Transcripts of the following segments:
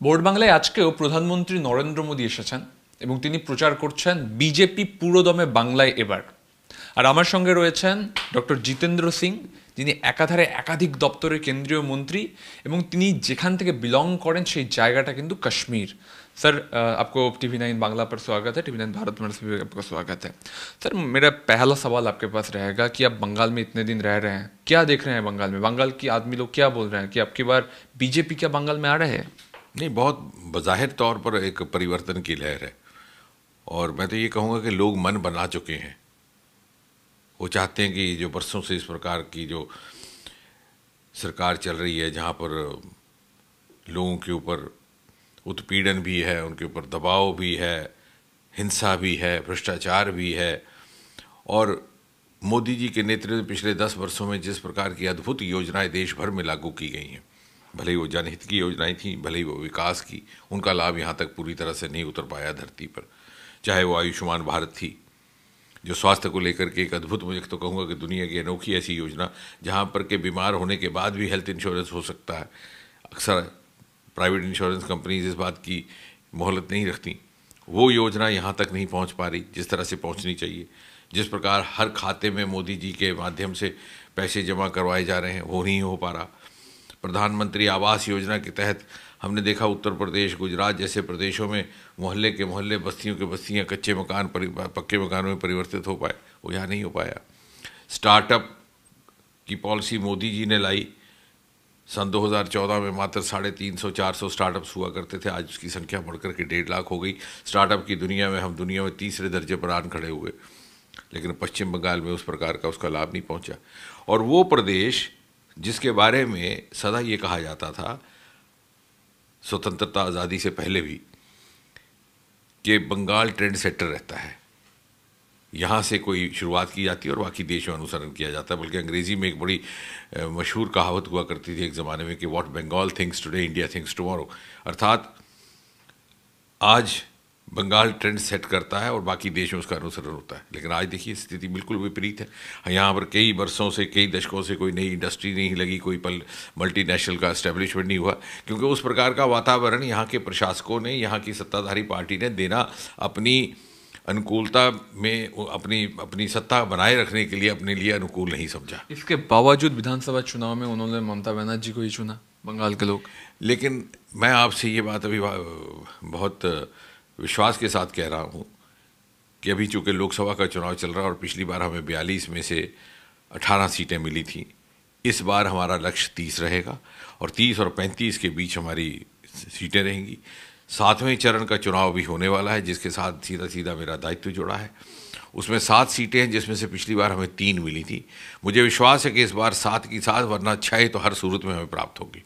Board বাংলায় আজকেও প্রধানমন্ত্রী নরেন্দ্র মোদী এসেছেন এবং তিনি প্রচার করছেন বিজেপি পুরোদমে বাংলায় এবার। আর আমার সঙ্গে রয়েছেন ডক্টর জিতেন্দ্র সিং, যিনি একাধারে একাধিক দপ্তরের কেন্দ্রীয় মন্ত্রী এবং তিনি যেখান থেকে বিলং করেন সেই জায়গাটা কিন্তু কাশ্मीर। सर, आपको TV9 बांग्ला पर स्वागत है, TV9 भारत में भी आपका स्वागत है। सर, मेरा पहला सवाल आपके पास रहेगा कि आप बंगाल में इतने दिन रह रहे हैं, क्या देख रहे हैं बंगाल में? बंगाल की आदमी लोग क्या बोल रहे हैं कि अब की बार बीजेपी क्या बंगाल में आ रहे हैं? नहीं, बहुत बज़ाहिर तौर पर एक परिवर्तन की लहर है और मैं तो ये कहूँगा कि लोग मन बना चुके हैं। वो चाहते हैं कि जो बरसों से इस प्रकार की जो सरकार चल रही है, जहाँ पर लोगों के ऊपर उत्पीड़न भी है, उनके ऊपर दबाव भी है, हिंसा भी है, भ्रष्टाचार भी है, और मोदी जी के नेतृत्व में पिछले 10 वर्षों में जिस प्रकार की अद्भुत योजनाएं देश भर में लागू की गई हैं, भले ही वो जनहित की योजनाएं थी, भले ही वो विकास की, उनका लाभ यहाँ तक पूरी तरह से नहीं उतर पाया धरती पर। चाहे वो आयुष्मान भारत थी, जो स्वास्थ्य को लेकर के एक अद्भुत, मुझे तो कहूँगा कि दुनिया की अनोखी ऐसी योजना, जहाँ पर के बीमार होने के बाद भी हेल्थ इंश्योरेंस हो सकता है। अक्सर प्राइवेट इंश्योरेंस कंपनीज इस बात की मोहलत नहीं रखती। वो योजना यहाँ तक नहीं पहुँच पा रही जिस तरह से पहुँचनी चाहिए। जिस प्रकार हर खाते में मोदी जी के माध्यम से पैसे जमा करवाए जा रहे हैं, वो नहीं हो पा रहा। प्रधानमंत्री आवास योजना के तहत हमने देखा उत्तर प्रदेश, गुजरात जैसे प्रदेशों में मोहल्ले के मोहल्ले, बस्तियों के बस्तियाँ कच्चे मकान पक्के मकानों में परिवर्तित हो पाए, वो यहाँ नहीं हो पाया। स्टार्टअप की पॉलिसी मोदी जी ने लाई। सन 2014 में मात्र 350-400 स्टार्टअप्स हुआ करते थे, आज उसकी संख्या बढ़कर के 1.5 लाख हो गई। स्टार्टअप की दुनिया में हम दुनिया में तीसरे दर्जे पर आन खड़े हुए, लेकिन पश्चिम बंगाल में उस प्रकार का उसका लाभ नहीं पहुंचा। और वो प्रदेश जिसके बारे में सदा ये कहा जाता था स्वतंत्रता आज़ादी से पहले भी कि बंगाल ट्रेंड सेटर रहता है, यहाँ से कोई शुरुआत की जाती है और बाकी देश में अनुसरण किया जाता है। बल्कि अंग्रेज़ी में एक बड़ी मशहूर कहावत हुआ करती थी एक ज़माने में कि what Bengal thinks today India thinks tomorrow, अर्थात आज बंगाल ट्रेंड सेट करता है और बाकी देश में उसका अनुसरण होता है। लेकिन आज देखिए स्थिति बिल्कुल विपरीत है। यहाँ पर कई वर्षों से, कई दशकों से कोई नई इंडस्ट्री नहीं लगी, कोई मल्टीनेशनल का एस्टेब्लिशमेंट नहीं हुआ, क्योंकि उस प्रकार का वातावरण यहाँ के प्रशासकों ने, यहाँ की सत्ताधारी पार्टी ने देना अपनी अनुकूलता में, अपनी सत्ता बनाए रखने के लिए अपने लिए अनुकूल नहीं समझा। इसके बावजूद विधानसभा चुनाव में उन्होंने ममता बनर्जी को ही चुना, बंगाल के लोग। लेकिन मैं आपसे ये बात अभी बहुत विश्वास के साथ कह रहा हूँ कि अभी चूँकि लोकसभा का चुनाव चल रहा है और पिछली बार हमें 42 में से 18 सीटें मिली थी, इस बार हमारा लक्ष्य 30 रहेगा और 30 और 35 के बीच हमारी सीटें रहेंगी। 7वें चरण का चुनाव भी होने वाला है, जिसके साथ सीधा सीधा मेरा दायित्व जुड़ा है। उसमें 7 सीटें हैं, जिसमें से पिछली बार हमें 3 मिली थी। मुझे विश्वास है कि इस बार 7 की 7, वरना 6 तो हर सूरत में हमें प्राप्त होगी।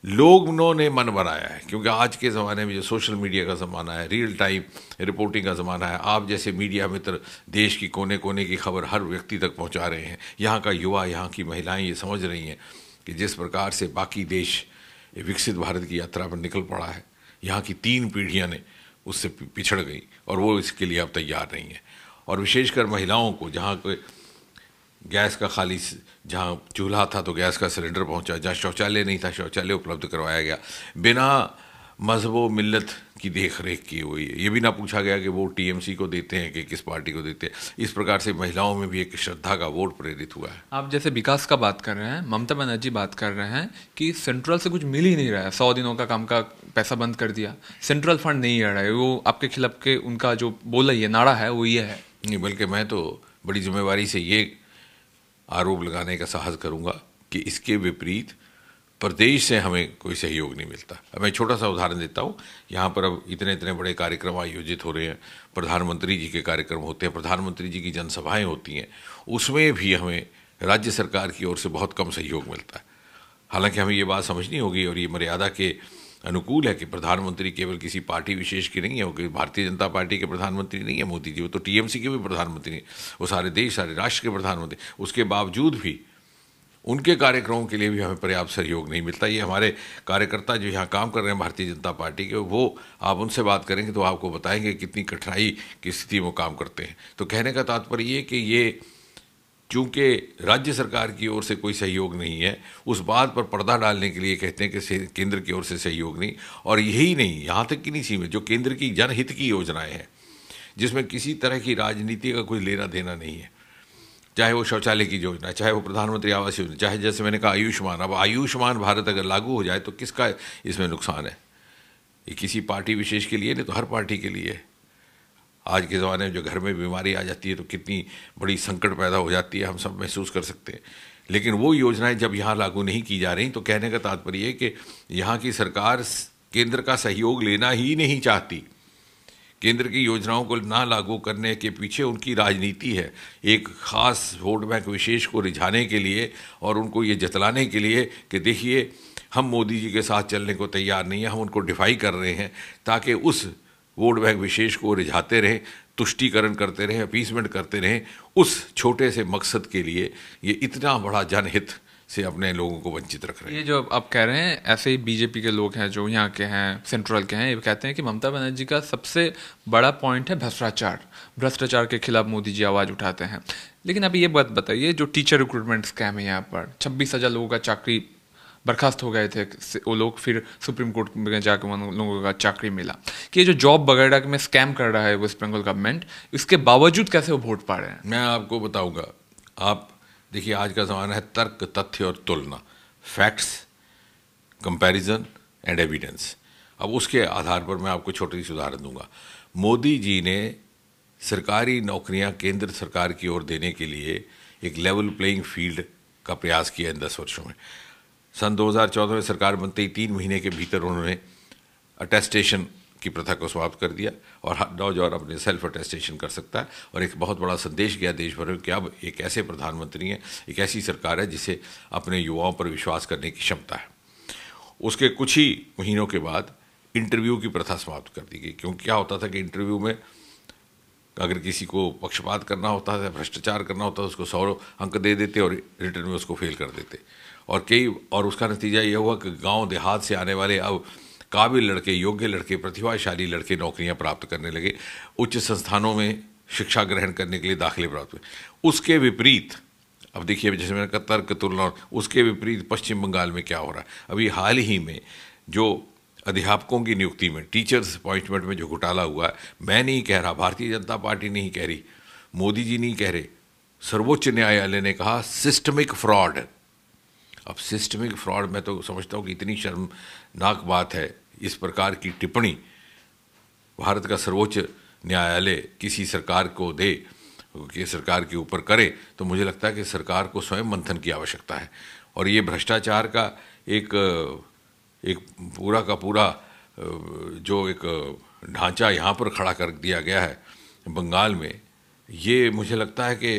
लोगों ने मन बनाया है, क्योंकि आज के ज़माने में जो सोशल मीडिया का ज़माना है, रियल टाइम रिपोर्टिंग का ज़माना है, आप जैसे मीडिया मित्र देश की कोने कोने की खबर हर व्यक्ति तक पहुंचा रहे हैं। यहाँ का युवा, यहाँ की महिलाएं ये समझ रही हैं कि जिस प्रकार से बाकी देश विकसित भारत की यात्रा पर निकल पड़ा है, यहाँ की 3 पीढ़ियाँ ने उससे पिछड़ गई और वो इसके लिए अब तैयार नहीं है। और विशेषकर महिलाओं को, जहाँ कोई गैस का खाली, जहाँ चूल्हा था तो गैस का सिलेंडर पहुंचा, जहाँ शौचालय नहीं था शौचालय उपलब्ध करवाया गया, बिना मजहब व मिल्लत की देख रेख की हुई है। ये भी ना पूछा गया कि वोट टीएमसी को देते हैं कि किस पार्टी को देते हैं। इस प्रकार से महिलाओं में भी एक श्रद्धा का वोट प्रेरित हुआ है। आप जैसे विकास का बात कर रहे हैं, ममता बनर्जी बात कर रहे हैं कि सेंट्रल से कुछ मिल ही नहीं रहा है। 100 दिनों का काम का पैसा बंद कर दिया, सेंट्रल फंड नहीं आ रहा है। वो आपके खिलाफ के उनका जो बोला ये नारा है वो ये है। नहीं, बल्कि मैं तो बड़ी जिम्मेवारी से ये आरोप लगाने का साहस करूंगा कि इसके विपरीत प्रदेश से हमें कोई सहयोग नहीं मिलता। अब मैं छोटा सा उदाहरण देता हूँ। यहाँ पर अब इतने इतने बड़े कार्यक्रम आयोजित हो रहे हैं, प्रधानमंत्री जी के कार्यक्रम होते हैं, प्रधानमंत्री जी की जनसभाएं होती हैं, उसमें भी हमें राज्य सरकार की ओर से बहुत कम सहयोग मिलता है। हालांकि हमें ये बात समझनी होगी और ये मर्यादा के अनुकूल है कि प्रधानमंत्री केवल किसी पार्टी विशेष की नहीं है, वो कि भारतीय जनता पार्टी के प्रधानमंत्री नहीं है मोदी जी, वो तो टीएमसी के भी प्रधानमंत्री हैं, वो सारे देश, सारे राष्ट्र के प्रधानमंत्री। उसके बावजूद भी उनके कार्यक्रमों के लिए भी हमें पर्याप्त सहयोग नहीं मिलता। ये हमारे कार्यकर्ता जो यहाँ काम कर रहे हैं भारतीय जनता पार्टी के, वो आप उनसे बात करेंगे तो आपको बताएंगे कितनी कठिनाई की स्थिति में काम करते हैं। तो कहने का तात्पर्य ये कि ये चूंकि राज्य सरकार की ओर से कोई सहयोग नहीं है, उस बात पर पर्दा डालने के लिए कहते हैं कि केंद्र की ओर से सहयोग नहीं। और यही नहीं, यहाँ तक कि नहीं सीमित, जो केंद्र की जनहित की योजनाएं हैं जिसमें किसी तरह की राजनीति का कोई लेना देना नहीं है, चाहे वो शौचालय की योजना, चाहे वो प्रधानमंत्री आवास योजना, चाहे जैसे मैंने कहा आयुष्मान। अब आयुष्मान भारत अगर लागू हो जाए तो किसका इसमें नुकसान है? ये किसी पार्टी विशेष के लिए नहीं, तो हर पार्टी के लिए है। आज के ज़माने में जो घर में बीमारी आ जाती है तो कितनी बड़ी संकट पैदा हो जाती है, हम सब महसूस कर सकते हैं। लेकिन वो योजनाएं जब यहाँ लागू नहीं की जा रही, तो कहने का तात्पर्य है कि यहाँ की सरकार केंद्र का सहयोग लेना ही नहीं चाहती। केंद्र की योजनाओं को ना लागू करने के पीछे उनकी राजनीति है, एक खास वोट बैंक विशेष को रिझाने के लिए और उनको ये जतलाने के लिए कि देखिए हम मोदी जी के साथ चलने को तैयार नहीं है, हम उनको डिफाई कर रहे हैं, ताकि उस वोट बैंक विशेष को रिझाते रहें, तुष्टीकरण करते रहें, अपीसमेंट करते रहें। उस छोटे से मकसद के लिए ये इतना बड़ा जनहित से अपने लोगों को वंचित रख रहे हैं। ये जो आप कह रहे हैं, ऐसे ही बीजेपी के लोग हैं जो यहाँ के हैं, सेंट्रल के हैं, ये कहते हैं कि ममता बनर्जी का सबसे बड़ा पॉइंट है भ्रष्टाचार। भ्रष्टाचार के खिलाफ मोदी जी आवाज़ उठाते हैं। लेकिन अब ये बात बताइए, जो टीचर रिक्रूटमेंट स्कैम है यहाँ पर, 26,000 लोगों का चाकरी बर्खास्त हो गए थे वो लोग, फिर सुप्रीम कोर्ट में जाकर उन लोगों का चाकरी मिला। कि ये जो जॉब वगैरह में स्कैम कर रहा है वेस्ट बंगाल गवर्नमेंट, इसके बावजूद कैसे वो वोट पा रहे हैं? मैं आपको बताऊंगा। आप देखिए, आज का ज़माना है तर्क, तथ्य और तुलना, फैक्ट्स, कंपैरिजन एंड एविडेंस। अब उसके आधार पर मैं आपको छोटी सी उदाहरण दूंगा। मोदी जी ने सरकारी नौकरियां केंद्र सरकार की ओर देने के लिए एक लेवल प्लेइंग फील्ड का प्रयास किया इन 10 वर्षों में। सन 2014 में सरकार बनते ही 3 महीने के भीतर उन्होंने अटेस्टेशन की प्रथा को समाप्त कर दिया और नौजवान अपने सेल्फ अटेस्टेशन कर सकता है। और एक बहुत बड़ा संदेश गया देश भर में कि अब एक ऐसे प्रधानमंत्री हैं, एक ऐसी सरकार है जिसे अपने युवाओं पर विश्वास करने की क्षमता है। उसके कुछ ही महीनों के बाद इंटरव्यू की प्रथा समाप्त कर दी गई, क्योंकि क्या होता था कि इंटरव्यू में अगर किसी को पक्षपात करना होता था, भ्रष्टाचार करना होता था, उसको 100 अंक दे देते और रिटर्न में उसको फेल कर देते। और उसका नतीजा ये हुआ कि गांव देहात से आने वाले अब काबिल लड़के, योग्य लड़के, प्रतिभाशाली लड़के नौकरियां प्राप्त करने लगे, उच्च संस्थानों में शिक्षा ग्रहण करने के लिए दाखिले प्राप्त हुए। उसके विपरीत अब देखिए, जैसे मैंने कहा तर्क तुलना, उसके विपरीत पश्चिम बंगाल में क्या हो रहा है। अभी हाल ही में जो अध्यापकों की नियुक्ति में, टीचर्स अपॉइंटमेंट में जो घोटाला हुआ है, मैं नहीं कह रहा, भारतीय जनता पार्टी नहीं कह रही, मोदी जी नहीं कह रहे, सर्वोच्च न्यायालय ने कहा सिस्टमिक फ्रॉड। अब सिस्टमिक फ्रॉड, मैं तो समझता हूँ कि इतनी शर्मनाक बात है इस प्रकार की टिप्पणी भारत का सर्वोच्च न्यायालय किसी सरकार को दे, कि सरकार के ऊपर करे, तो मुझे लगता है कि सरकार को स्वयं मंथन की आवश्यकता है। और ये भ्रष्टाचार का एक पूरा का पूरा जो एक ढांचा यहाँ पर खड़ा कर दिया गया है बंगाल में, ये मुझे लगता है कि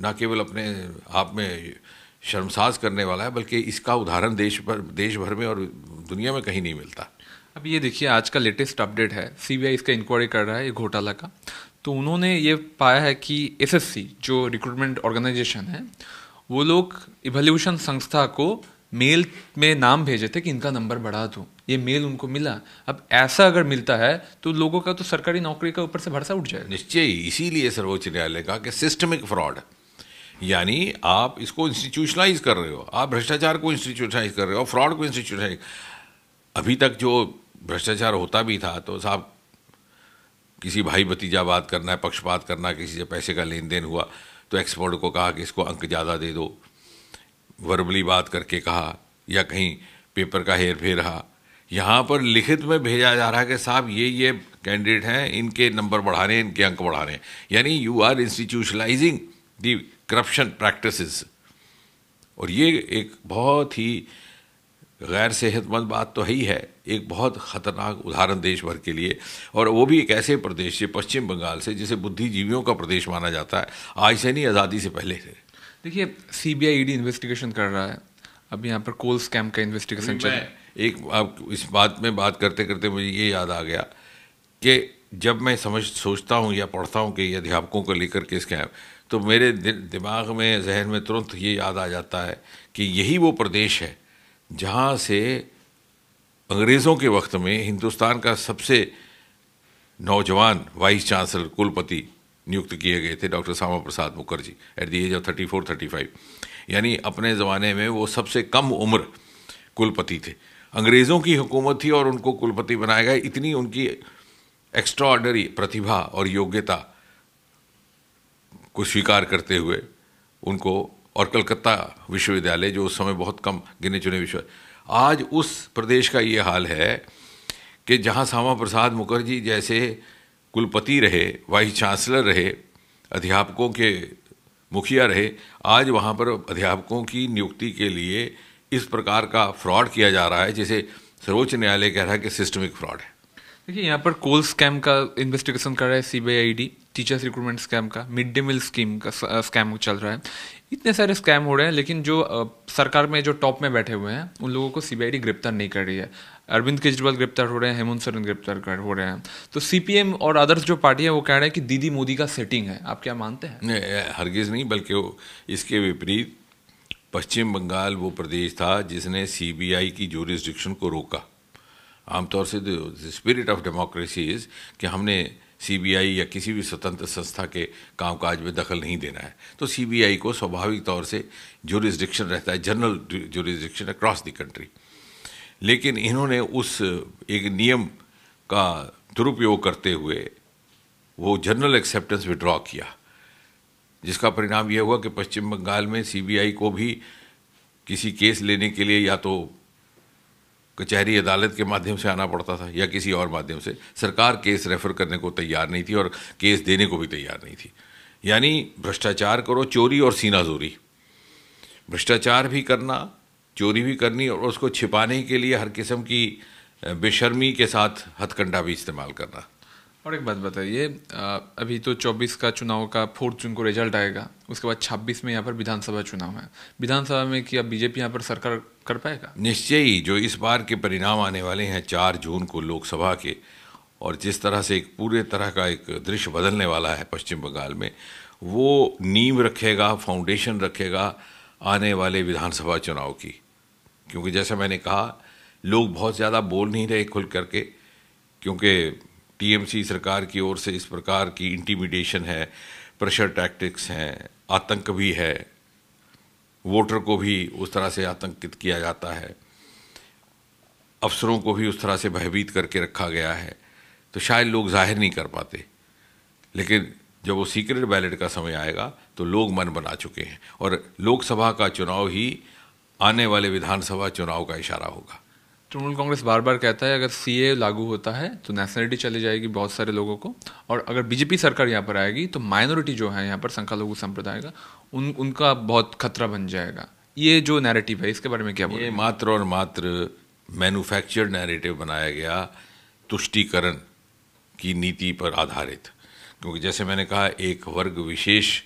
न केवल अपने आप में शर्मसाज करने वाला है, बल्कि इसका उदाहरण देश भर में और दुनिया में कहीं नहीं मिलता। अब ये देखिए, आज का लेटेस्ट अपडेट है, सीबीआई इसका इंक्वायरी कर रहा है ये घोटाला का। तो उन्होंने ये पाया है कि एसएससी जो रिक्रूटमेंट ऑर्गेनाइजेशन है, वो लोग इवोल्यूशन संस्था को मेल में नाम भेजे थे कि इनका नंबर बढ़ा दो। ये मेल उनको मिला। अब ऐसा अगर मिलता है तो लोगों का तो सरकारी नौकरी का ऊपर से भरोसा उठ जाएगा। निश्चय ही, इसीलिए सर्वोच्च न्यायालय कहा कि सिस्टमिक फ्रॉड, यानी आप इसको इंस्टीट्यूशनलाइज कर रहे हो, आप भ्रष्टाचार को इंस्टीट्यूशनलाइज कर रहे हो, फ्रॉड को इंस्टीट्यूशनलाइज। अभी तक जो भ्रष्टाचार होता भी था तो साहब किसी भाई भतीजा बात करना है, पक्षपात करना, किसी से पैसे का लेन देन हुआ तो एक्सपर्ट को कहा कि इसको अंक ज़्यादा दे दो, वर्बली बात करके कहा, या कहीं पेपर का हेर फेर रहा। यहाँ पर लिखित में भेजा जा रहा है कि साहब ये कैंडिडेट हैं, इनके नंबर बढ़ाने, इनके अंक बढ़ाने, यानी you are institutionalising the corruption practices. और ये एक बहुत ही गैर सेहतमंद बात तो ही है, एक बहुत ख़तरनाक उदाहरण देश भर के लिए, और वो भी एक ऐसे प्रदेश से, पश्चिम बंगाल से, जिसे बुद्धिजीवियों का प्रदेश माना जाता है, आज से नहीं, आज़ादी से पहले से। देखिए, सीबीआई ईडी इन्वेस्टिगेशन कर रहा है, अब यहाँ पर कोल स्कैम का इन्वेस्टिगेशन चल रहा है। आप इस बात में बात करते करते मुझे ये याद आ गया कि जब मैं सोचता हूँ या पढ़ता हूँ कि ये अध्यापकों को लेकर के स्कैम, तो मेरे दिमाग में, जहन में तुरंत ये याद आ जाता है कि यही वो प्रदेश है जहाँ से अंग्रेज़ों के वक्त में हिंदुस्तान का सबसे नौजवान वाइस चांसलर, कुलपति नियुक्त किए गए थे, doctor Shyama Prasad Mukherjee, at the age of 34-35। यानी अपने ज़माने में वो सबसे कम उम्र कुलपति थे। अंग्रेज़ों की हुकूमत थी और उनको कुलपति बनाया गया। इतनी उनकी एक्स्ट्रा ऑर्डिनरी प्रतिभा और योग्यता को स्वीकार करते हुए उनको, और कलकत्ता विश्वविद्यालय जो उस समय बहुत कम गिने चुने आज उस प्रदेश का ये हाल है कि जहाँ श्यामा प्रसाद मुखर्जी जैसे कुलपति रहे, वाइस चांसलर रहे, अध्यापकों के मुखिया रहे, आज वहाँ पर अध्यापकों की नियुक्ति के लिए इस प्रकार का फ्रॉड किया जा रहा है, जिसे सर्वोच्च न्यायालय कह रहा है कि सिस्टमिक फ्रॉड है। देखिए, यहाँ पर कोल स्कैम का इन्वेस्टिगेशन कर रहा है सीबीआईडी, टीचर्स रिक्रूटमेंट स्कैम का, मिड डे मील स्कीम का स्कैम चल रहा है। इतने सारे स्कैम हो रहे हैं, लेकिन जो सरकार में जो टॉप में बैठे हुए हैं उन लोगों को सीबीआईडी गिरफ्तार नहीं कर रही है। अरविंद केजरीवाल गिरफ्तार हो रहे हैं, हेमंत सोरेन गिरफ्तार हो रहे हैं। तो सीपीएम और अदर्स जो पार्टी है वो कह रहे हैं कि दीदी मोदी का सेटिंग है। आप क्या मानते हैं? नहीं, हरगिज नहीं, बल्कि इसके विपरीत पश्चिम बंगाल वो प्रदेश था जिसने सीबीआई की ज्यूरिसडिक्शन को रोका। आमतौर से स्पिरिट ऑफ डेमोक्रेसी इज कि हमने सीबीआई या किसी भी स्वतंत्र संस्था के कामकाज में दखल नहीं देना है। तो सीबीआई को स्वाभाविक तौर से ज्यूरिसडिक्शन रहता है, general jurisdiction across the country. लेकिन इन्होंने उस एक नियम का दुरुपयोग करते हुए वो जनरल एक्सेप्टेंस विड्रॉ किया, जिसका परिणाम यह हुआ कि पश्चिम बंगाल में सीबीआई को भी किसी केस लेने के लिए या तो कचहरी अदालत के माध्यम से आना पड़ता था या किसी और माध्यम से। सरकार केस रेफर करने को तैयार नहीं थी और केस देने को भी तैयार नहीं थी। यानी भ्रष्टाचार करो, चोरी और सीनाजोरी, भ्रष्टाचार भी करना, चोरी भी करनी, और उसको छिपाने के लिए हर किस्म की बेशर्मी के साथ हथकंडा भी इस्तेमाल करना। और एक बात बताइए, अभी तो 24 का चुनाव का 4 जून को रिजल्ट आएगा, उसके बाद 26 में यहाँ पर विधानसभा चुनाव है। विधानसभा में क्या बीजेपी यहाँ पर सरकार कर पाएगा? निश्चय ही। जो इस बार के परिणाम आने वाले हैं 4 जून को लोकसभा के, और जिस तरह से एक पूरे तरह का एक दृश्य बदलने वाला है पश्चिम बंगाल में, वो नींव रखेगा, फाउंडेशन रखेगा आने वाले विधानसभा चुनाव की। क्योंकि जैसा मैंने कहा, लोग बहुत ज़्यादा बोल नहीं रहे खुल करके, क्योंकि टीएमसी सरकार की ओर से इस प्रकार की इंटिमिडेशन है, प्रेशर टैक्टिक्स हैं, आतंक भी है, वोटर को भी उस तरह से आतंकित किया जाता है, अफसरों को भी उस तरह से भयभीत करके रखा गया है। तो शायद लोग जाहिर नहीं कर पाते, लेकिन जब वो सीक्रेट बैलेट का समय आएगा तो लोग मन बना चुके हैं, और लोकसभा का चुनाव ही आने वाले विधानसभा चुनाव का इशारा होगा। तृणमूल कांग्रेस बार बार कहता है अगर सीए लागू होता है तो नेशनलिटी चली जाएगी बहुत सारे लोगों को, और अगर बीजेपी सरकार यहाँ पर आएगी तो माइनॉरिटी जो है यहाँ पर संख्यालघु संप्रदाय का उनका बहुत खतरा बन जाएगा। ये जो नैरेटिव है, इसके बारे में क्या बोलेंगे? ये मात्र और मात्र मैन्युफैक्चर्ड नैरेटिव बनाया गया, तुष्टीकरण की नीति पर आधारित। क्योंकि जैसे मैंने कहा, एक वर्ग विशेष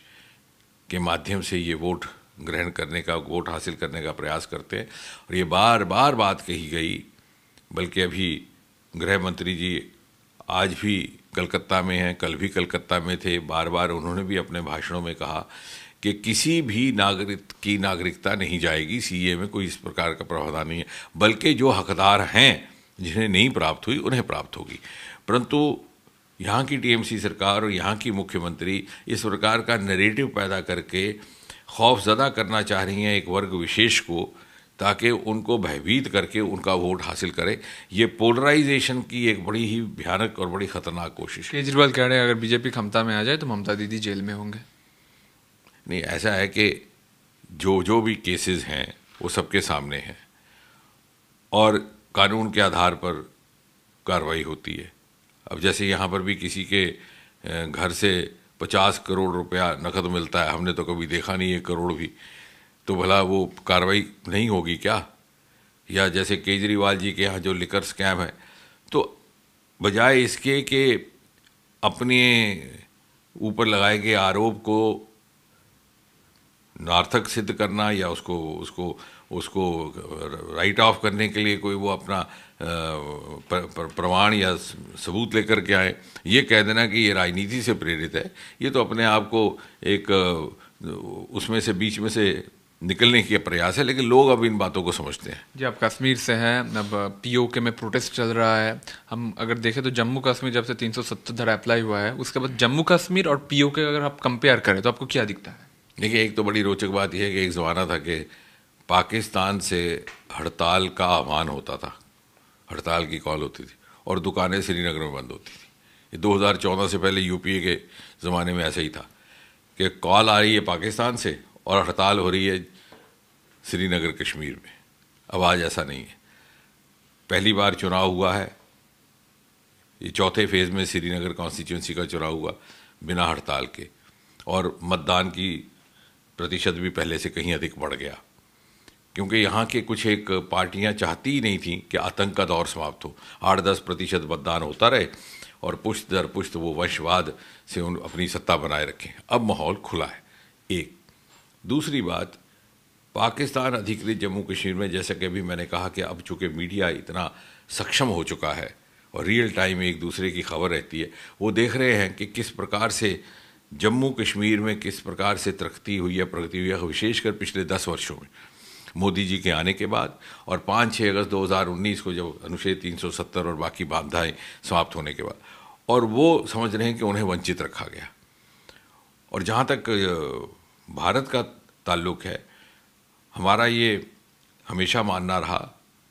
के माध्यम से ये वोट ग्रहण करने का, वोट हासिल करने का प्रयास करते हैं। और ये बार बार बात कही गई, बल्कि अभी गृह मंत्री जी आज भी कलकत्ता में हैं, कल भी कलकत्ता में थे, बार बार उन्होंने भी अपने भाषणों में कहा कि किसी भी नागरिक की नागरिकता नहीं जाएगी, सीए में कोई इस प्रकार का प्रावधान नहीं है, बल्कि जो हकदार हैं, जिन्हें नहीं प्राप्त हुई उन्हें प्राप्त होगी। परंतु यहाँ की टीएमसी सरकार और यहाँ की मुख्यमंत्री इस प्रकार का नैरेटिव पैदा करके खौफजदा करना चाह रही हैं एक वर्ग विशेष को, ताकि उनको भयभीत करके उनका वोट हासिल करे। ये पोलराइजेशन की एक बड़ी ही भयानक और बड़ी खतरनाक कोशिश है। केजरीवाल कह रहे हैं अगर बीजेपी क्षमता में आ जाए तो ममता दीदी जेल में होंगे। नहीं, ऐसा है कि जो भी केसेस हैं वो सबके सामने हैं और कानून के आधार पर कार्रवाई होती है। अब जैसे यहाँ पर भी किसी के घर से 50 करोड़ रुपया नकद मिलता है, हमने तो कभी देखा नहीं 1 करोड़ भी, तो भला वो कार्रवाई नहीं होगी क्या? या जैसे केजरीवाल जी के यहाँ जो लिकर स्कैम है, तो बजाय इसके कि अपने ऊपर लगाए गए आरोप को नार्थक सिद्ध करना या उसको राइट ऑफ करने के लिए कोई वो अपना प्रमाण या सबूत लेकर के आए, ये कह देना कि ये राजनीति से प्रेरित है, ये तो अपने आप को एक उसमें से बीच में से निकलने की प्रयास है, लेकिन लोग अब इन बातों को समझते हैं। जी, आप कश्मीर से हैं, अब पीओके में प्रोटेस्ट चल रहा है। हम अगर देखें तो जम्मू कश्मीर जब से 370 धारा अप्लाई हुआ है, उसके बाद जम्मू कश्मीर और पीओके अगर आप कंपेयर करें तो आपको क्या दिखता है? देखिए, एक तो बड़ी रोचक बात यह है कि एक ज़माना था कि पाकिस्तान से हड़ताल का आह्वान होता था, हड़ताल की कॉल होती थी और दुकानें श्रीनगर में बंद होती थी। ये 2014 से पहले यूपीए के ज़माने में ऐसा ही था कि कॉल आ रही है पाकिस्तान से और हड़ताल हो रही है श्रीनगर कश्मीर में। अब आज ऐसा नहीं है। पहली बार चुनाव हुआ है, ये चौथे फेज़ में श्रीनगर कॉन्स्टिट्यूंसी का चुनाव हुआ बिना हड़ताल के, और मतदान की प्रतिशत भी पहले से कहीं अधिक बढ़ गया, क्योंकि यहाँ के कुछ एक पार्टियाँ चाहती ही नहीं थी कि आतंक का दौर समाप्त हो। 8-10% मतदान होता रहे और पुश्त दर पुश्त वो वंशवाद से अपनी सत्ता बनाए रखें। अब माहौल खुला है। एक दूसरी बात, पाकिस्तान अधिकृत जम्मू कश्मीर में, जैसा कि अभी मैंने कहा कि अब चूँकि मीडिया इतना सक्षम हो चुका है और रियल टाइम एक दूसरे की खबर रहती है, वो देख रहे हैं कि किस प्रकार से जम्मू कश्मीर में किस प्रकार से तरक्की हुई है, प्रगति हुई है, विशेषकर पिछले 10 वर्षों में मोदी जी के आने के बाद, और 5-6 अगस्त 2019 को जब अनुच्छेद 370 और बाकी बाधाएं समाप्त होने के बाद, और वो समझ रहे हैं कि उन्हें वंचित रखा गया। और जहाँ तक भारत का ताल्लुक है, हमारा ये हमेशा मानना रहा,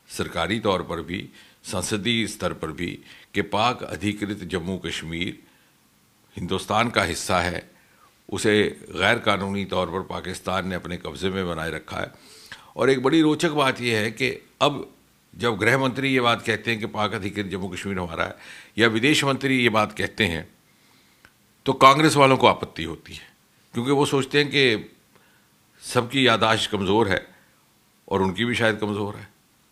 सरकारी तौर पर भी, संसदीय स्तर पर भी, कि पाक अधिकृत जम्मू कश्मीर हिंदुस्तान का हिस्सा है। उसे गैर कानूनी तौर पर पाकिस्तान ने अपने कब्ज़े में बनाए रखा है। और एक बड़ी रोचक बात यह है कि अब जब गृह मंत्री ये बात कहते हैं कि पाक अधिकृत जम्मू कश्मीर हमारा है, या विदेश मंत्री ये बात कहते हैं, तो कांग्रेस वालों को आपत्ति होती है, क्योंकि वो सोचते हैं कि सबकी याददाश्त कमज़ोर है और उनकी भी शायद कमज़ोर है।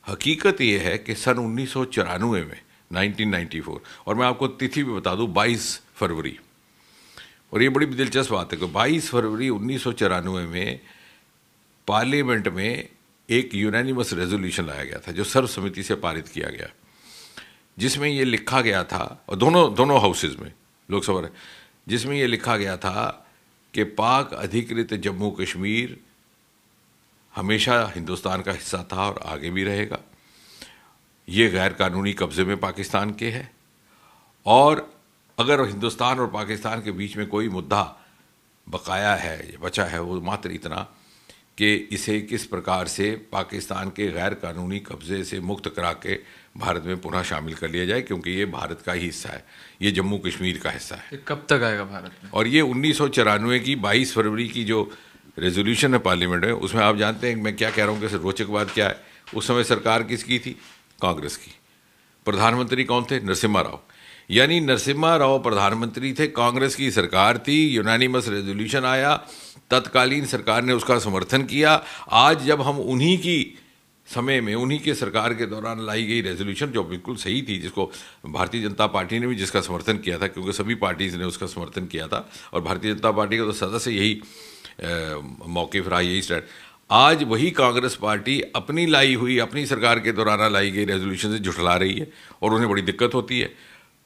हकीकत ये है कि सन 1994 में 1994, और मैं आपको तिथि भी बता दूं, 22 फरवरी, और ये बड़ी दिलचस्प बात है कि 22 फरवरी 1994 में पार्लियामेंट में एक यूनानिमस रेजोल्यूशन लाया गया था, जो सर्वसम्मति से पारित किया गया, जिसमें ये लिखा गया था, और दोनों हाउसेज में, लोकसभा में, जिसमें ये लिखा गया था कि पाक अधिकृत जम्मू कश्मीर हमेशा हिंदुस्तान का हिस्सा था और आगे भी रहेगा। ये गैर कानूनी कब्ज़े में पाकिस्तान के है, और अगर हिंदुस्तान और पाकिस्तान के बीच में कोई मुद्दा बकाया है या बचा है, वो मात्र इतना कि इसे किस प्रकार से पाकिस्तान के गैर कानूनी कब्ज़े से मुक्त करा के भारत में पुनः शामिल कर लिया जाए, क्योंकि ये भारत का ही हिस्सा है, ये जम्मू कश्मीर का हिस्सा है। कब तक आएगा भारत में? और ये 1994 की 22 फरवरी की जो रेजोल्यूशन है पार्लियामेंट में, उसमें आप जानते हैं मैं क्या कह रहा हूँ कि रोचक बात क्या है। उस समय सरकार किसकी थी? कांग्रेस की। प्रधानमंत्री कौन थे? नरसिम्हा राव। यानी नरसिम्हा राव प्रधानमंत्री थे, कांग्रेस की सरकार थी, यूनानिमस रेजोल्यूशन आया, तत्कालीन सरकार ने उसका समर्थन किया। आज जब हम उन्हीं की समय में, उन्हीं के सरकार के दौरान लाई गई रेजोल्यूशन, जो बिल्कुल सही थी, जिसको भारतीय जनता पार्टी ने भी जिसका समर्थन किया था, क्योंकि सभी पार्टीज ने उसका समर्थन किया था, और भारतीय जनता पार्टी का तो सदा से यही मौक़िफ़ रहा, यही स्टैंड। आज वही कांग्रेस पार्टी अपनी लाई हुई, अपनी सरकार के दौरान लाई गई रेजोल्यूशन से झुठला रही है, और उन्हें बड़ी दिक्कत होती है।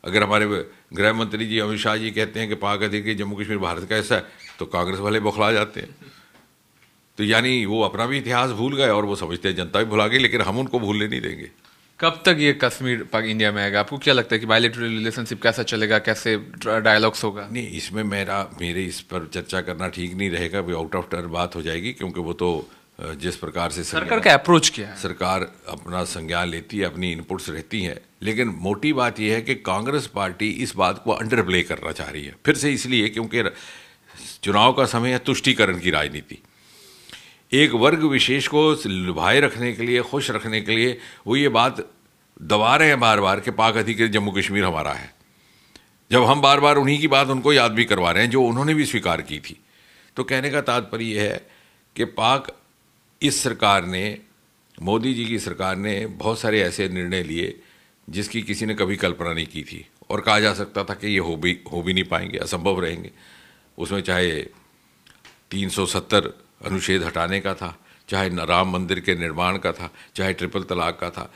अगर हमारे गृह मंत्री जी अमित शाह जी कहते हैं कि पाक अधिकृत जम्मू कश्मीर भारत का हिस्सा है, तो कांग्रेस वाले बौखला जाते हैं। तो यानी वो अपना भी इतिहास भूल गए और वो समझते हैं जनता भी भुला गई, लेकिन हम उनको भूलने नहीं देंगे। कब तक ये कश्मीर पाक इंडिया में आएगा? आपको क्या लगता है कि बायलैटरल रिलेशनशिप कैसा चलेगा, कैसे डायलॉग्स होगा? नहीं, इसमें मेरे इस पर चर्चा करना ठीक नहीं रहेगा, भी आउट ऑफ टर्न बात हो जाएगी, क्योंकि वो तो जिस प्रकार से सरकार का अप्रोच क्या है, सरकार अपना संज्ञान लेती है, अपनी इनपुट्स रहती हैं, लेकिन मोटी बात यह है कि कांग्रेस पार्टी इस बात को अंडर प्ले करना चाह रही है, फिर से इसलिए क्योंकि चुनाव का समय है, तुष्टीकरण की राजनीति। एक वर्ग विशेष को लुभाए रखने के लिए, खुश रखने के लिए वो ये बात दबा रहे हैं बार बार कि पाक अधिकृत जम्मू कश्मीर हमारा है, जब हम बार बार उन्हीं की बात उनको याद भी करवा रहे हैं जो उन्होंने भी स्वीकार की थी। तो कहने का तात्पर्य यह है कि पाक, इस सरकार ने, मोदी जी की सरकार ने बहुत सारे ऐसे निर्णय लिए जिसकी किसी ने कभी कल्पना नहीं की थी, और कहा जा सकता था कि ये हो भी नहीं पाएंगे, असंभव रहेंगे। उसमें चाहे 370 अनुच्छेद हटाने का था, चाहे राम मंदिर के निर्माण का था, चाहे ट्रिपल तलाक का था।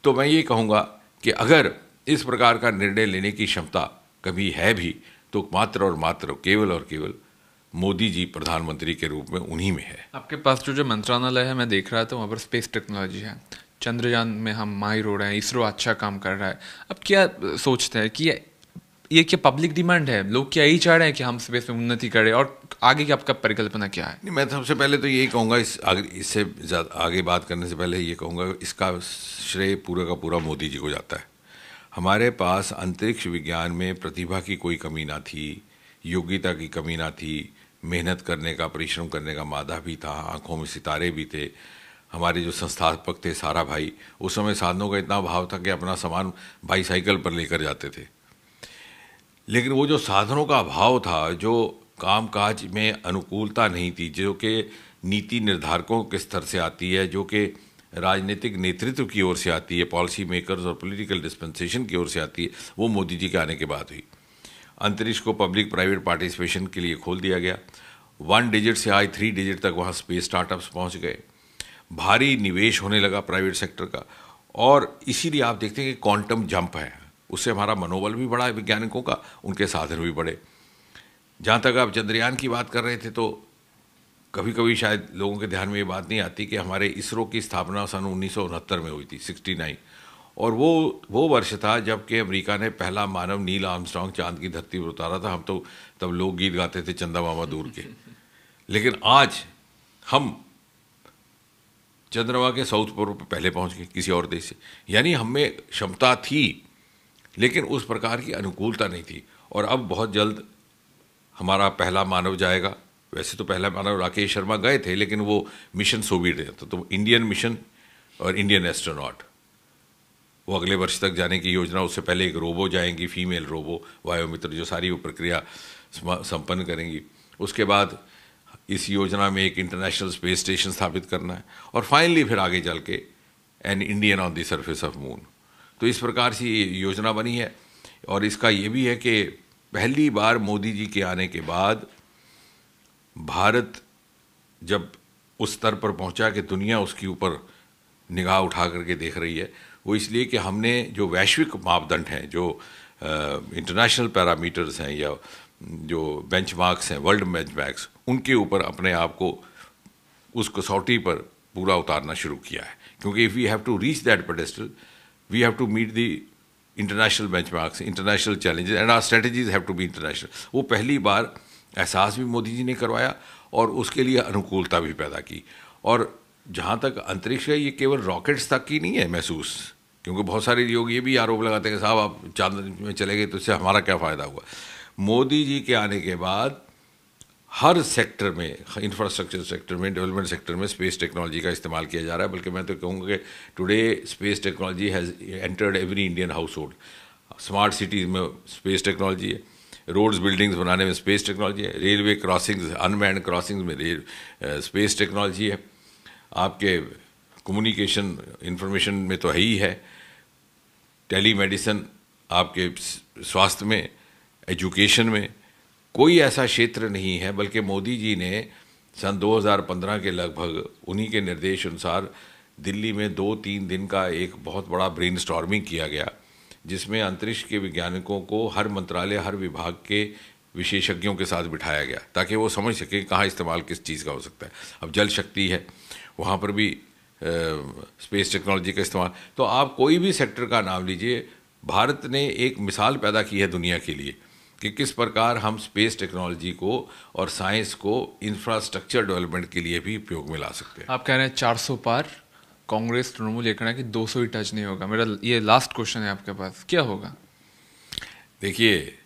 तो मैं ये कहूँगा कि अगर इस प्रकार का निर्णय लेने की क्षमता कभी है भी, तो मात्र और मात्र केवल और केवल मोदी जी प्रधानमंत्री के रूप में उन्हीं में है। आपके पास जो जो मंत्रालय है मैं देख रहा था वहाँ पर स्पेस टेक्नोलॉजी है, चंद्रयान में हम माहिर हो रहे हैं, इसरो अच्छा काम कर रहा है। अब क्या सोचते हैं कि ये क्या पब्लिक डिमांड है, लोग क्या यही चाह रहे हैं कि हम स्पेस में उन्नति करें, और आगे की आपका परिकल्पना क्या है? नहीं, मैं सबसे पहले तो यही कहूँगा, इससे आगे बात करने से पहले ये कहूँगा, इसका श्रेय पूरा का पूरा मोदी जी को जाता है। हमारे पास अंतरिक्ष विज्ञान में प्रतिभा की कोई कमी ना थी, योग्यता की कमी ना थी, मेहनत करने का, परिश्रम करने का मादा भी था, आंखों में सितारे भी थे। हमारे जो संस्थापक थे सारा भाई, उस समय साधनों का इतना अभाव था कि अपना सामान बाईसाइकिल पर लेकर जाते थे। लेकिन वो जो साधनों का अभाव था, जो कामकाज में अनुकूलता नहीं थी, जो कि नीति निर्धारकों के स्तर से आती है, जो कि राजनीतिक नेतृत्व की ओर से आती है, पॉलिसी मेकर्स और पॉलिटिकल डिस्पेंसेशन की ओर से आती है, वो मोदी जी के आने के बाद हुई। अंतरिक्ष को पब्लिक प्राइवेट पार्टिसिपेशन के लिए खोल दिया गया। 1 डिजिट से आज 3 डिजिट तक वहाँ स्पेस स्टार्टअप्स पहुँच गए। भारी निवेश होने लगा प्राइवेट सेक्टर का, और इसीलिए आप देखते हैं कि क्वांटम जंप है। उससे हमारा मनोबल भी बढ़ा वैज्ञानिकों का, उनके साधन भी बढ़े। जहाँ तक आप चंद्रयान की बात कर रहे थे, तो कभी कभी शायद लोगों के ध्यान में ये बात नहीं आती कि हमारे इसरो की स्थापना सन 1969 में हुई थी, 69, और वो वर्ष था जबकि अमेरिका ने पहला मानव नील आर्मस्ट्रांग चांद की धरती पर उतारा था। हम तो तब लोकगीत गाते थे, चंदा मामा दूर के। लेकिन आज हम चंद्रमा के साउथ पोल पर पहले पहुंच गए किसी और देश से। यानी हमें क्षमता थी, लेकिन उस प्रकार की अनुकूलता नहीं थी। और अब बहुत जल्द हमारा पहला मानव जाएगा। वैसे तो पहला मानव राकेश शर्मा गए थे, लेकिन वो मिशन सोवियत है, तो इंडियन मिशन और इंडियन एस्ट्रोनॉट, वो अगले वर्ष तक जाने की योजना। उससे पहले एक रोबो जाएंगी, फीमेल रोबो वायुमित्र, जो सारी वो प्रक्रिया संपन्न करेंगी। उसके बाद इस योजना में एक इंटरनेशनल स्पेस स्टेशन स्थापित करना है, और फाइनली फिर आगे चल के an Indian on the surface of moon. तो इस प्रकार से ये योजना बनी है। और इसका ये भी है कि पहली बार मोदी जी के आने के बाद भारत जब उस स्तर पर पहुंचा कि दुनिया उसके ऊपर निगाह उठा करके देख रही है, वो इसलिए कि हमने जो वैश्विक मापदंड हैं, जो इंटरनेशनल पैरामीटर्स हैं या जो बेंचमार्क्स हैं, वर्ल्ड बेंचमार्क्स, उनके ऊपर अपने आप को उस कसौटी पर पूरा उतारना शुरू किया है। क्योंकि if we have to reach that pedestal, we have to meet the international benchmarks, international challenges, and our strategies have to be international. वो पहली बार एहसास भी मोदी जी ने करवाया और उसके लिए अनुकूलता भी पैदा की। और जहाँ तक अंतरिक्ष है, ये केवल रॉकेट्स तक की नहीं है महसूस, क्योंकि बहुत सारे लोग ये भी आरोप लगाते हैं कि साहब आप चांद में चले गए तो इससे हमारा क्या फ़ायदा हुआ। मोदी जी के आने के बाद हर सेक्टर में, इंफ्रास्ट्रक्चर सेक्टर में, डेवलपमेंट सेक्टर में स्पेस टेक्नोलॉजी का इस्तेमाल किया जा रहा है। बल्कि मैं तो कहूँगा कि today space technology has entered every Indian house hold. Smart cities में स्पेस टेक्नोलॉजी है, रोड्स बिल्डिंग्स बनाने में स्पेस टेक्नोलॉजी है, रेलवे क्रॉसिंग्स, अनमैन्ड क्रॉसिंग्स में स्पेस टेक्नोलॉजी है, आपके कम्युनिकेशन इंफॉर्मेशन में तो है ही है, टेली मेडिसिन, आपके स्वास्थ्य में, एजुकेशन में कोई ऐसा क्षेत्र नहीं है। बल्कि मोदी जी ने सन 2015 के लगभग उन्हीं के निर्देश अनुसार दिल्ली में 2-3 दिन का एक बहुत बड़ा ब्रेनस्टॉर्मिंग किया गया, जिसमें अंतरिक्ष के वैज्ञानिकों को हर मंत्रालय, हर विभाग के विशेषज्ञों के साथ बिठाया गया, ताकि वो समझ सकें कहाँ इस्तेमाल किस चीज़ का हो सकता है। अब जल शक्ति है, वहाँ पर भी स्पेस टेक्नोलॉजी का इस्तेमाल। तो आप कोई भी सेक्टर का नाम लीजिए, भारत ने एक मिसाल पैदा की है दुनिया के लिए कि किस प्रकार हम स्पेस टेक्नोलॉजी को और साइंस को इंफ्रास्ट्रक्चर डेवलपमेंट के लिए भी उपयोग में ला सकते हैं। आप कह रहे हैं 400 पार, कांग्रेस तृणमूल ये कहना है कि 200 ही टच नहीं होगा। मेरा ये लास्ट क्वेश्चन है आपके पास, क्या होगा? देखिए,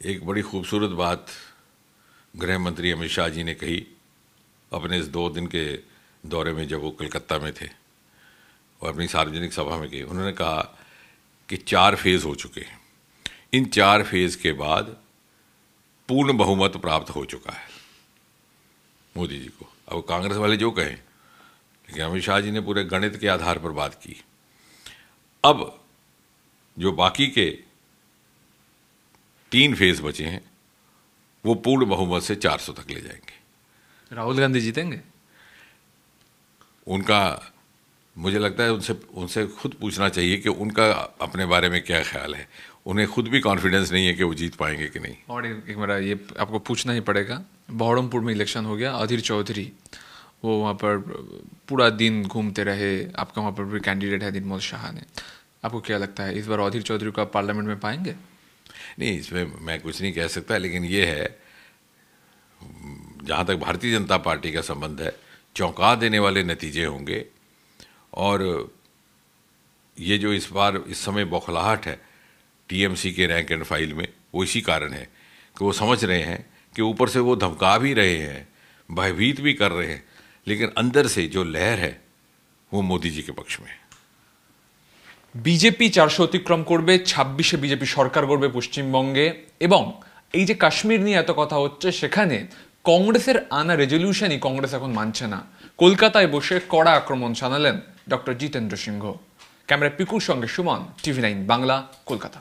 एक बड़ी खूबसूरत बात गृह मंत्री अमित शाह जी ने कही अपने इस 2 दिन के दौरे में, जब वो कलकत्ता में थे और अपनी सार्वजनिक सभा में गए। उन्होंने कहा कि 4 फेज़ हो चुके हैं, इन 4 फेज़ के बाद पूर्ण बहुमत प्राप्त हो चुका है मोदी जी को। अब कांग्रेस वाले जो कहें, लेकिन अमित शाह जी ने पूरे गणित के आधार पर बात की। अब जो बाकी के 3 फेज़ बचे हैं, वो पूर्ण बहुमत से 400 तक ले जाएंगे। राहुल गांधी जीतेंगे? उनका, मुझे लगता है उनसे खुद पूछना चाहिए कि उनका अपने बारे में क्या ख्याल है। उन्हें खुद भी कॉन्फिडेंस नहीं है कि वो जीत पाएंगे कि नहीं। और एक मेरा ये आपको पूछना ही पड़ेगा, बहरमपुर में इलेक्शन हो गया, अधीर चौधरी वो वहाँ पर पूरा दिन घूमते रहे, आपका वहाँ पर भी कैंडिडेट है निर्मल शाह ने, आपको क्या लगता है इस बार अधीर चौधरी को आप पार्लियामेंट में पाएंगे? नहीं, इसमें मैं कुछ नहीं कह सकता, लेकिन ये है जहाँ तक भारतीय जनता पार्टी का संबंध है, चौंका देने वाले नतीजे होंगे। और ये जो इस बार इस समय बौखलाहट है टीएमसी के रैंक एंड फाइल में, वो इसी कारण है कि वो समझ रहे हैं कि ऊपर से वो धमका भी रहे हैं, भयभीत भी कर रहे हैं, लेकिन अंदर से जो लहर है वो मोदी जी के पक्ष में है। বিজেপি 400 অতিক্রম করবে, 26-এ বিজেপি সরকার গড়বে পশ্চিমবঙ্গে, এবং এই যে কাশ্মীর নিয়ে এত কথা হচ্ছে সেখানে কংগ্রেসের আনা রেজলিউশনই কংগ্রেস এখন মানছে না। কলকাতায় বসে কড়া আক্রমণ জানালেন ডক্টর জিতেন্দ্র সিংহ। ক্যামেরায় পিকুর সঙ্গে সুমন, টিভি9 বাংলা, কলকাতা।